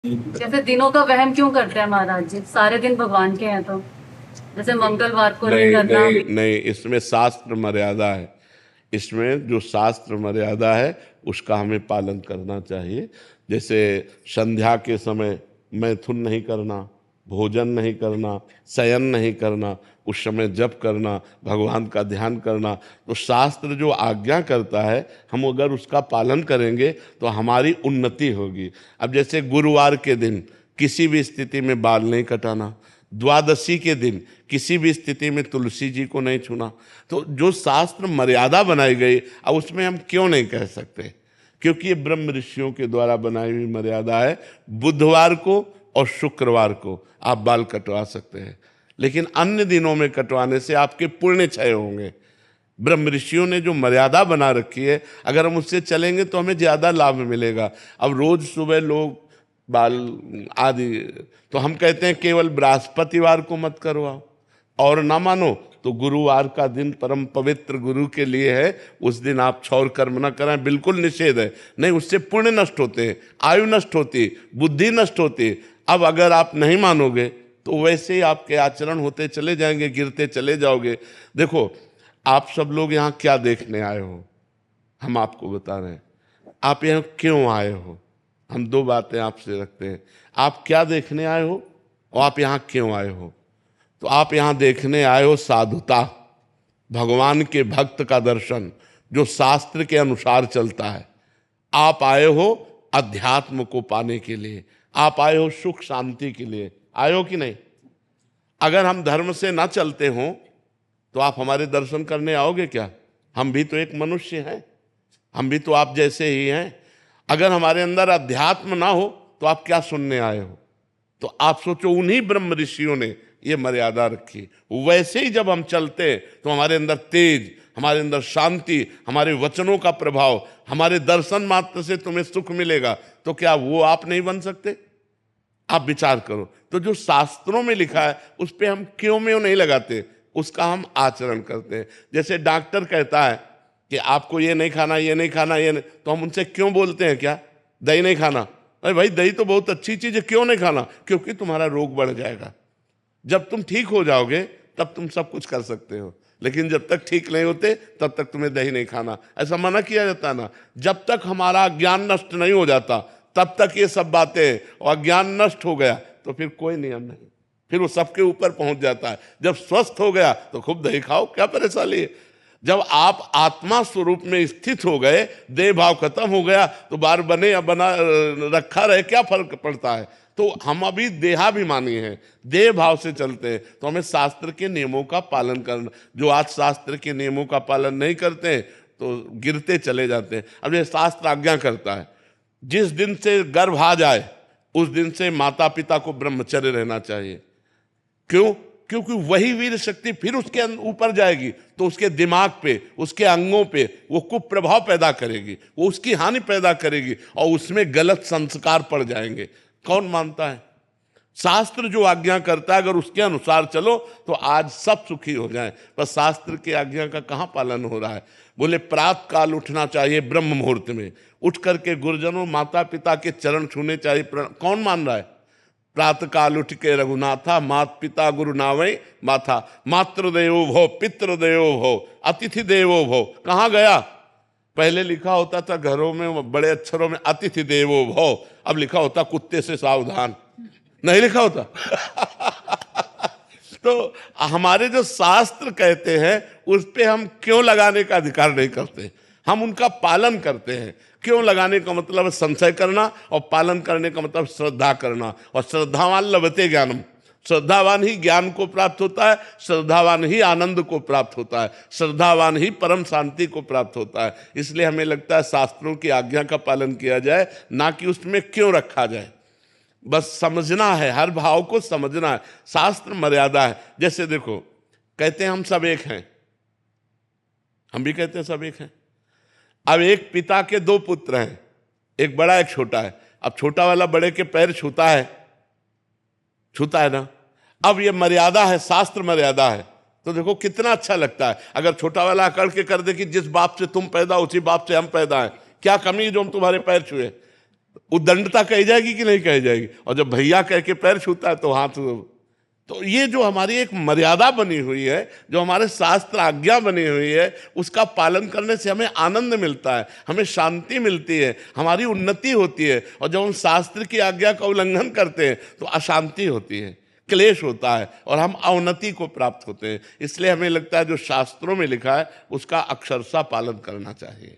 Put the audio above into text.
जैसे दिनों का वहम क्यों करते हैं महाराज जी? सारे दिन भगवान के हैं तो। जैसे मंगलवार को नहीं नहीं करना। नहीं नहीं, इसमें शास्त्र मर्यादा है। इसमें जो शास्त्र मर्यादा है उसका हमें पालन करना चाहिए। जैसे संध्या के समय मैथुन नहीं करना, भोजन नहीं करना, शयन नहीं करना, उस समय जप करना, भगवान का ध्यान करना। तो शास्त्र जो आज्ञा करता है, हम अगर उसका पालन करेंगे तो हमारी उन्नति होगी। अब जैसे गुरुवार के दिन किसी भी स्थिति में बाल नहीं कटाना, द्वादशी के दिन किसी भी स्थिति में तुलसी जी को नहीं छूना। तो जो शास्त्र मर्यादा बनाई गई, अब उसमें हम क्यों नहीं कह सकते? क्योंकि ये ब्रह्म ऋषियों के द्वारा बनाई हुई मर्यादा है। बुधवार को और शुक्रवार को आप बाल कटवा सकते हैं, लेकिन अन्य दिनों में कटवाने से आपके पुण्य क्षय होंगे। ब्रह्म ऋषियों ने जो मर्यादा बना रखी है, अगर हम उससे चलेंगे तो हमें ज्यादा लाभ मिलेगा। अब रोज सुबह लोग बाल आदि, तो हम कहते हैं केवल बृहस्पतिवार को मत करवाओ, और ना मानो तो गुरुवार का दिन परम पवित्र गुरु के लिए है, उस दिन आप क्षौर कर्म न करें, बिल्कुल निषेध है। नहीं, उससे पुण्य नष्ट होते हैं, आयु नष्ट होती है, बुद्धि नष्ट होती है। अब अगर आप नहीं मानोगे तो वैसे ही आपके आचरण होते चले जाएंगे, गिरते चले जाओगे। देखो, आप सब लोग यहाँ क्या देखने आए हो, हम आपको बता रहे हैं। आप यहाँ क्यों आए हो, हम दो बातें आपसे रखते हैं। आप क्या देखने आए हो और आप यहाँ क्यों आए हो? तो आप यहाँ देखने आए हो साधुता, भगवान के भक्त का दर्शन जो शास्त्र के अनुसार चलता है। आप आए हो अध्यात्म को पाने के लिए, आप आए हो सुख शांति के लिए। आए हो कि नहीं? अगर हम धर्म से ना चलते हो तो आप हमारे दर्शन करने आओगे क्या? हम भी तो एक मनुष्य हैं, हम भी तो आप जैसे ही हैं। अगर हमारे अंदर अध्यात्म ना हो तो आप क्या सुनने आए हो? तो आप सोचो, उन्हीं ब्रह्म ऋषियों ने ये मर्यादा रखी। वैसे ही जब हम चलते तो हमारे अंदर तेज, हमारे अंदर शांति, हमारे वचनों का प्रभाव, हमारे दर्शन मात्र से तुम्हें सुख मिलेगा। तो क्या वो आप नहीं बन सकते? आप विचार करो। तो जो शास्त्रों में लिखा है उस पर हम क्यों में नहीं लगाते, उसका हम आचरण करते हैं। जैसे डॉक्टर कहता है कि आपको ये नहीं खाना, ये नहीं खाना, ये नहीं, तो हम उनसे क्यों बोलते हैं क्या? दही नहीं खाना। अरे भाई, दही तो बहुत अच्छी चीज है, क्यों नहीं खाना? क्योंकि तुम्हारा रोग बढ़ जाएगा। जब तुम ठीक हो जाओगे तब तुम सब कुछ कर सकते हो, लेकिन जब तक ठीक नहीं होते तब तक तुम्हें दही नहीं खाना, ऐसा मना किया जाता है ना। जब तक हमारा ज्ञान नष्ट नहीं हो जाता तब तक ये सब बातें, और ज्ञान नष्ट हो गया तो फिर कोई नियम नहीं, फिर वो सबके ऊपर पहुंच जाता है। जब स्वस्थ हो गया तो खूब दही खाओ, क्या परेशानी है? जब आप आत्मा स्वरूप में स्थित हो गए, देह भाव खत्म हो गया, तो बार बने या बना रखा रहे, क्या फर्क पड़ता है? तो हम अभी देहाभिमानी हैं, देह भाव से चलते हैं। तो हमें शास्त्र के नियमों का पालन करना। जो आज शास्त्र के नियमों का पालन नहीं करते हैं तो गिरते चले जाते हैं। अब ये शास्त्र आज्ञा करता है, जिस दिन से गर्भ आ जाए उस दिन से माता पिता को ब्रह्मचर्य रहना चाहिए। क्यों? क्योंकि वही वीर शक्ति फिर उसके ऊपर जाएगी तो उसके दिमाग पे, उसके अंगों पे वो कुप्रभाव पैदा करेगी, वो उसकी हानि पैदा करेगी और उसमें गलत संस्कार पड़ जाएंगे। कौन मानता है? शास्त्र जो आज्ञा करता है अगर उसके अनुसार चलो तो आज सब सुखी हो जाएं। पर शास्त्र की आज्ञा का कहाँ पालन हो रहा है? बोले प्रातः काल उठना चाहिए, ब्रह्म मुहूर्त में उठ करके गुरुजनों माता पिता के चरण छूने चाहिए। कौन मान रहा है? प्रातः काल उठ के रघुनाथा, मात पिता गुरु नावै माथा, मातृदेवो भव पितृदेवो भव अतिथि देवो भव। कहाँ गया? पहले लिखा होता था घरों में बड़े अक्षरों में अतिथि देवो भव, अब लिखा होता कुत्ते से सावधान, नहीं लिखा होता। तो हमारे जो शास्त्र कहते हैं उस पे हम क्यों लगाने का अधिकार नहीं करते? हम उनका पालन करते हैं। क्यों लगाने का मतलब है संशय करना, और पालन करने का मतलब श्रद्धा करना। और श्रद्धावान लभते ज्ञानम, श्रद्धावान ही ज्ञान को प्राप्त होता है, श्रद्धावान ही आनंद को प्राप्त होता है, श्रद्धावान ही परम शांति को प्राप्त होता है। इसलिए हमें लगता है शास्त्रों की आज्ञा का पालन किया जाए, ना कि उसमें क्यों रखा जाए। बस समझना है, हर भाव को समझना है। शास्त्र मर्यादा है। जैसे देखो, कहते हैं हम सब एक हैं, हम भी कहते हैं सब एक हैं। अब एक पिता के दो पुत्र हैं, एक बड़ा एक छोटा है। अब छोटा वाला बड़े के पैर छूता है, छूता है ना। अब ये मर्यादा है, शास्त्र मर्यादा है। तो देखो कितना अच्छा लगता है अगर छोटा वाला अकड़ के कर दे कि जिस बाप से तुम पैदा उसी बाप से हम पैदा हैं, क्या कमी है जो हम तुम्हारे पैर छुए? उद्दंडता कही जाएगी कि नहीं कही जाएगी? और जब भैया कह के पैर छूता है तो हाथ, तो ये जो हमारी एक मर्यादा बनी हुई है, जो हमारे शास्त्र आज्ञा बनी हुई है, उसका पालन करने से हमें आनंद मिलता है, हमें शांति मिलती है, हमारी उन्नति होती है। और जब हम शास्त्र की आज्ञा का उल्लंघन करते हैं तो अशांति होती है, क्लेश होता है और हम अवनति को प्राप्त होते हैं। इसलिए हमें लगता है जो शास्त्रों में लिखा है उसका अक्षरशः पालन करना चाहिए।